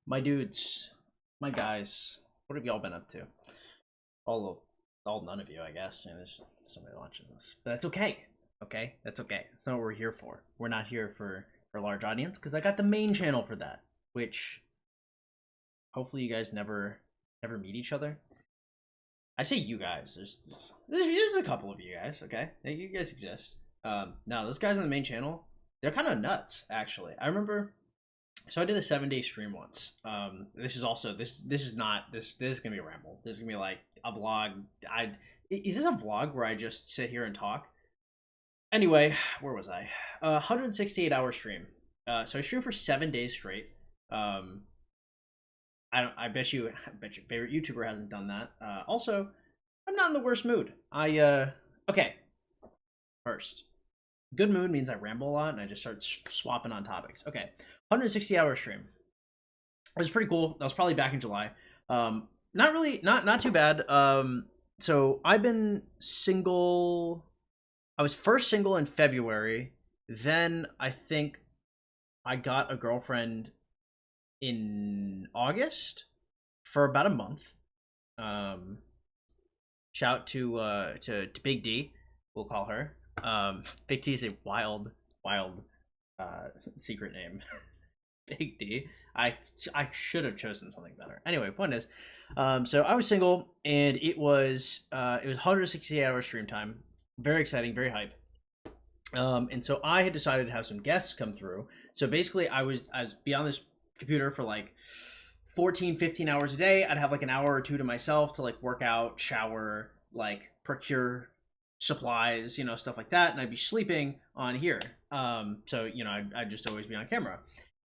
My dudes, my guys, what have y'all been up to? All none of you, I guess. There's somebody watching this, but that's okay. Okay, that's okay. That's not what we're here for. We're not here for a large audience because I got the main channel for that. Which hopefully you guys never meet each other. I say you guys. There's a couple of you guys. Okay, you guys exist. Now those guys on the main channel, they're kind of nuts. Actually, I remember. So I did a 7-day stream once. This is also this is not this is gonna be a ramble. This is gonna be like a vlog. Is this a vlog where I just sit here and talk? Anyway, where was I? 168-hour stream. So I streamed for 7 days straight. Um, I bet your favorite YouTuber hasn't done that. Also, I'm not in the worst mood. Okay. First, good mood means I ramble a lot and I just start swapping on topics. Okay, 160-hour stream. It was pretty cool. That was probably back in July. Not really, not too bad. So I've been single. I was first single in February. Then I think I got a girlfriend in August for about a month. Um, Shout to Big D, we'll call her. Big D is a wild secret name. Big D. I should have chosen something better. Anyway, point is, so I was single and it was 168 hours stream time. Very exciting, very hype. And so I had decided to have some guests come through. So basically I was be on this computer for like 14, 15 hours a day. I'd have like an hour or two to myself to like work out, shower, like procure supplies, stuff like that. And I'd be sleeping on here. So, I'd just always be on camera.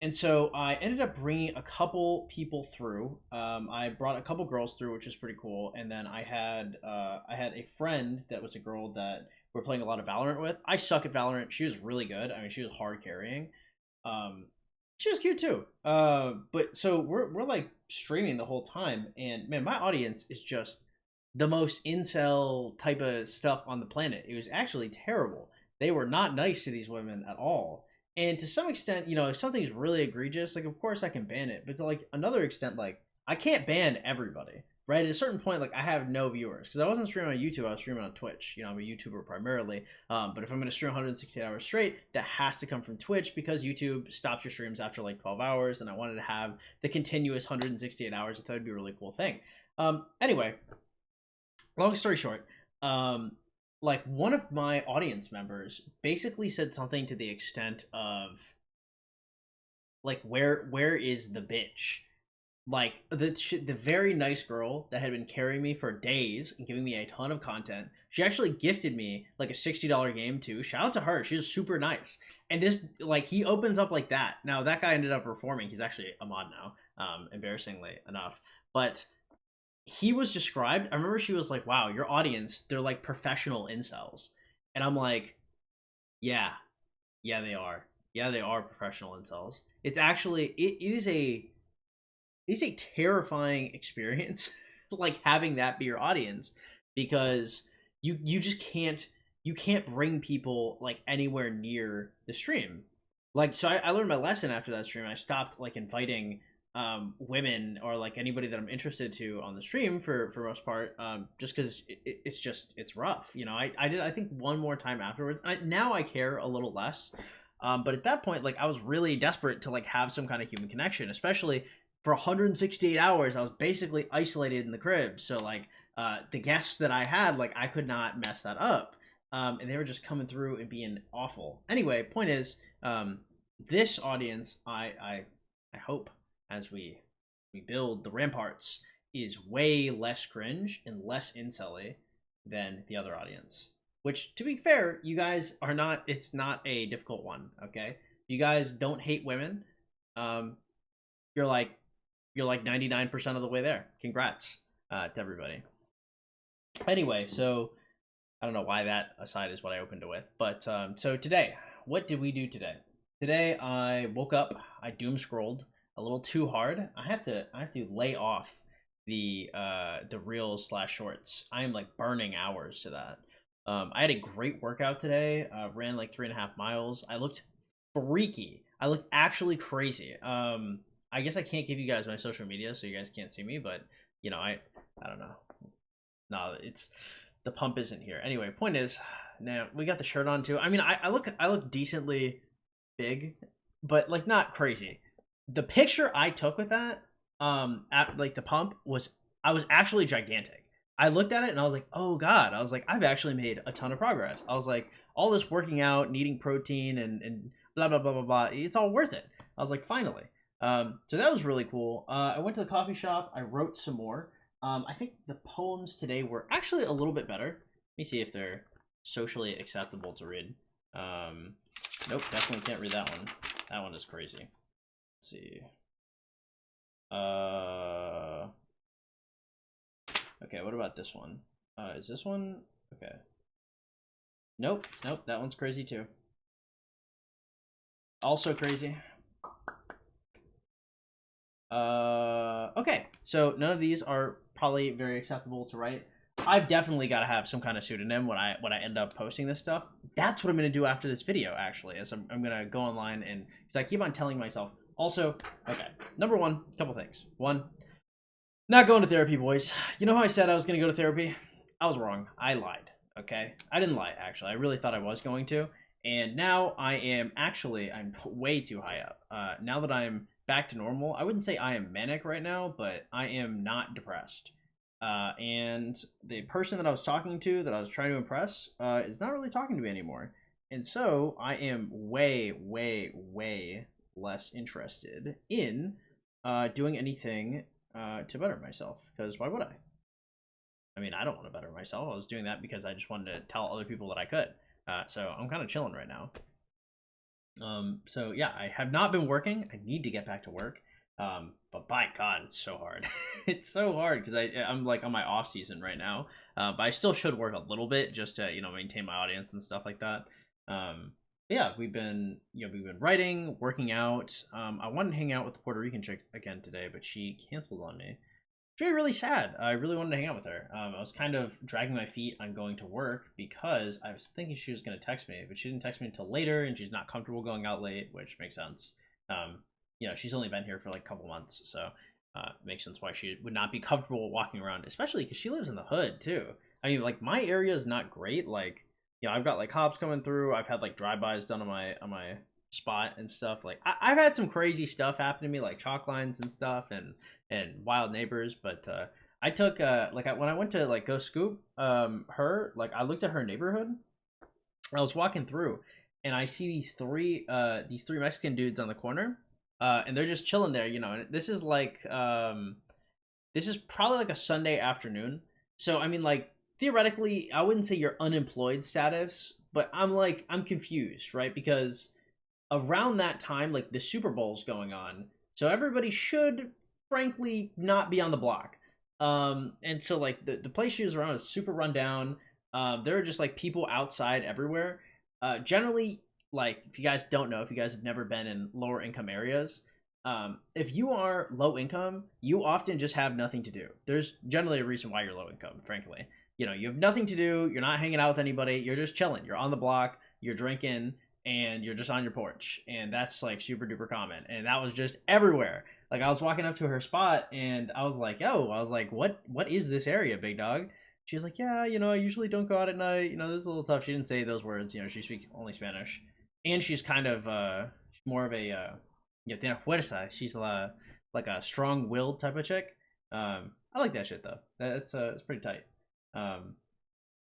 And so I ended up bringing a couple people through. I brought a couple girls through, which is pretty cool. And then I had a friend that was a girl that we're playing a lot of Valorant with. I suck at Valorant. She was really good. I mean, she was hard carrying. Um, she was cute too. But so we're like streaming the whole time, and man, my audience is just the most incel type of stuff on the planet. It was actually terrible. They were not nice to these women at all. And to some extent, if something's really egregious, like of course I can ban it. But to like another extent, like I can't ban everybody. Right, at a certain point, like I have no viewers because I wasn't streaming on YouTube. I was streaming on Twitch. I'm a YouTuber primarily. But if I'm going to stream 168 hours straight, that has to come from Twitch because YouTube stops your streams after like 12 hours, and I wanted to have the continuous 168 hours. I thought it'd be a really cool thing. Anyway, long story short, like one of my audience members basically said something to the extent of, like, where is the bitch? Like the very nice girl that had been carrying me for days and giving me a ton of content, she actually gifted me like a $60 game too. Shout out to her, she's super nice. And this, like, he opens up like that. Now that guy ended up reforming. He's actually a mod now, embarrassingly enough. But he was described, I remember she was like, wow, your audience, they're like professional incels. And I'm like, yeah, they are. Yeah, they are professional incels. It's actually it's a terrifying experience, like having that be your audience, because you just can't bring people like anywhere near the stream. Like, so I learned my lesson after that stream. I stopped like inviting women or like anybody that I'm interested to on the stream for most part, just because it's rough. I think one more time afterwards. Now I care a little less. But at that point, like, I was really desperate to like have some kind of human connection, especially for 168 hours. I was basically isolated in the crib. So like, the guests that I had, like, I could not mess that up. And they were just coming through and being awful. Anyway, point is, this audience, I hope as we build the ramparts, is way less cringe and less incelly than the other audience. Which, to be fair, you guys are not. It's not a difficult one. Okay, you guys don't hate women. Um, you're like 99% of the way there. Congrats to everybody. Anyway, so I don't know why that aside is what I opened it with, but so today, what did we do today? Today I woke up. I doom scrolled a little too hard. I have to lay off the reels / shorts. I am like burning hours to that. I had a great workout today. Ran like 3.5 miles. I looked freaky. I looked actually crazy. I guess I can't give you guys my social media, so you guys can't see me. But you know, I don't know. No, it's the pump isn't here. Anyway, point is, now we got the shirt on too. I mean, I look decently big, but like not crazy. The picture I took with that, at like the pump was I was actually gigantic. I looked at it and I was like, oh god. I was like, I've actually made a ton of progress. I was like, all this working out, needing protein, and blah blah blah blah blah. It's all worth it. I was like, finally. So that was really cool. I went to the coffee shop. I wrote some more. I think the poems today were actually a little bit better. Let me see if they're socially acceptable to read. Nope, definitely can't read that one. That one is crazy. Let's see. Okay, what about this one? Is this one? Okay. Nope, nope, that one's crazy too. Also crazy. Okay, so none of these are probably very acceptable to write. I've definitely got to have some kind of pseudonym when I end up posting this stuff. That's what I'm gonna do after this video, actually, is I'm gonna go online and because I keep on telling myself. Also, okay, number one, a couple things. One, not going to therapy, boys. You know how I said I was gonna go to therapy? I was wrong. I lied. Okay, I didn't lie actually. I really thought I was going to, and now I'm way too high up. Now that I'm back to normal, I wouldn't say I am manic right now, but I am not depressed. And the person that I was talking to, that I was trying to impress, is not really talking to me anymore. And so I am way, way, way less interested in doing anything to better myself. Because why would I? I mean, I don't want to better myself. I was doing that because I just wanted to tell other people that I could. So I'm kind of chilling right now. So yeah, I have not been working. I need to get back to work. But by God, it's so hard. It's so hard because I'm like on my off season right now. But I still should work a little bit just to maintain my audience and stuff like that. Yeah, we've been writing, working out. I wanted to hang out with the Puerto Rican chick again today, but she canceled on me. Really, really sad. I really wanted to hang out with her. I was kind of dragging my feet on going to work because I was thinking she was going to text me, but she didn't text me until later, and she's not comfortable going out late, which makes sense. She's only been here for like a couple months, so makes sense why she would not be comfortable walking around, especially because she lives in the hood too. I mean, like my area is not great. Like, I've got like cops coming through. I've had like drive-bys done on my spot and stuff. Like I've had some crazy stuff happen to me, like chalk lines and stuff, and wild neighbors. But I took when I went to like go scoop her, like I looked at her neighborhood. I was walking through, and I see these three Mexican dudes on the corner, and they're just chilling there, And this is like this is probably like a Sunday afternoon. So I mean, like theoretically, I wouldn't say you're unemployed status, but I'm confused, right? Because around that time, like the Super Bowl's going on, so everybody should frankly not be on the block. And so like the place she was around is super run down. There are just like people outside everywhere. Generally, like if you guys don't know, if you guys have never been in lower income areas, if you are low income, you often just have nothing to do. There's generally a reason why you're low income, frankly. You have nothing to do, you're not hanging out with anybody, you're just chilling, you're on the block, you're drinking, and you're just on your porch, and that's like super duper common. And that was just everywhere. Like I was walking up to her spot and I was like, what is this area, big dog? She was like, yeah, I usually don't go out at night, this is a little tough. She didn't say those words, she speaks only Spanish, and she's kind of more of a tiene fuerza. She's like a strong-willed type of chick. I like that shit though. It's pretty tight.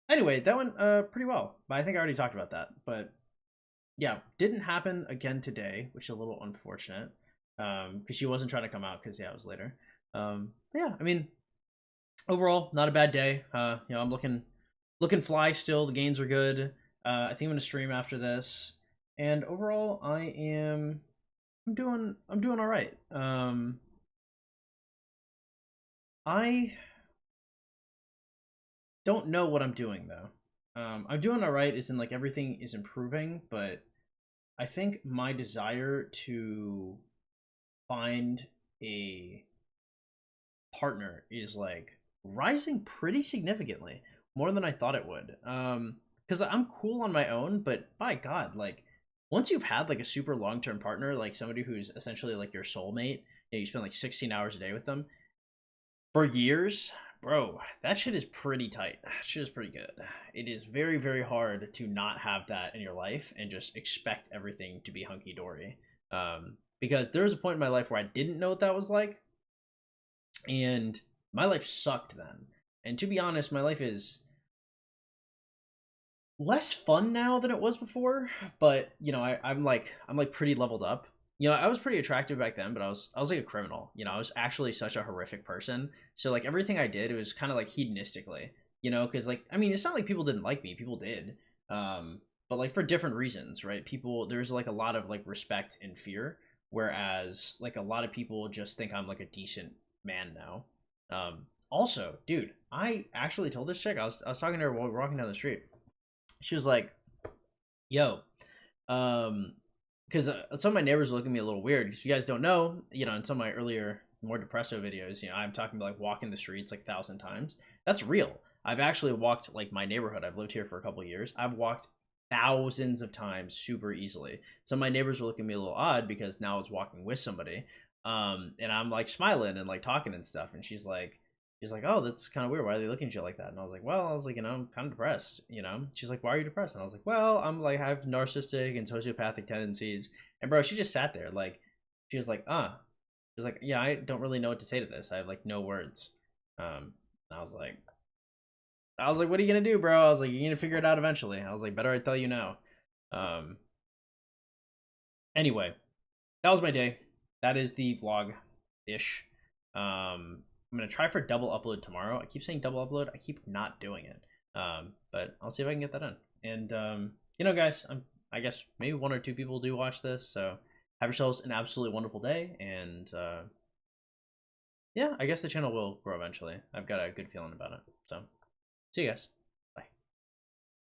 Anyway, that went pretty well, but I think I already talked about that. But yeah, didn't happen again today, which is a little unfortunate. Because she wasn't trying to come out because it was later. Yeah, I mean, overall, not a bad day. I'm looking fly still. The gains are good. I think I'm gonna stream after this, and overall, I'm doing all right. I don't know what I'm doing though. I'm doing all right. Is in like everything is improving, but I think my desire to find a partner is like rising pretty significantly, more than I thought it would. Because I'm cool on my own, but by God, like once you've had like a super long-term partner, like somebody who's essentially like your soulmate, you spend like 16 hours a day with them for years, bro, that shit is pretty tight. That shit is pretty good. It is very, very hard to not have that in your life and just expect everything to be hunky-dory. Because there was a point in my life where I didn't know what that was like, and my life sucked then. And to be honest, my life is less fun now than it was before, but you know, I'm like pretty leveled up. You know, I was pretty attractive back then, but I was like a criminal. You know, I was actually such a horrific person. So like everything I did, it was kind of like hedonistically. You know, because like I mean, it's not like people didn't like me. People did, but like for different reasons, right? People there's like a lot of like respect and fear, whereas like a lot of people just think I'm like a decent man now. Also, dude, I actually told this chick I was talking to her while we were walking down the street. She was like, "Yo, um, because some of my neighbors are looking at me a little weird. Because you guys don't know, you know, in some of my earlier, more depresso videos, you know, I'm talking about like walking the streets like 1,000 times. That's real. I've actually walked like my neighborhood. I've lived here for a couple of years. I've walked thousands of times super easily. Some of my neighbors were looking at me a little odd because now I was walking with somebody, and I'm like smiling and like talking and stuff, and she's like, oh, that's kind of weird. Why are they looking at you like that? And I was like, well, I was like, you know, I'm kind of depressed, you know? She's like, why are you depressed? And I was like, well, I'm like, I have narcissistic and sociopathic tendencies. And bro, she just sat there. Like, she was like, she's like, yeah, I don't really know what to say to this. I have like no words. And I was like, what are you going to do, bro? I was like, you're going to figure it out eventually. I was like, better I tell you now. Um, anyway, that was my day. That is the vlog ish. I'm gonna try for double upload tomorrow. I keep saying double upload. I keep not doing it. But I'll see if I can get that done. And you know, guys, I guess maybe one or two people do watch this. So have yourselves an absolutely wonderful day. And yeah, I guess the channel will grow eventually. I've got a good feeling about it. So see you guys.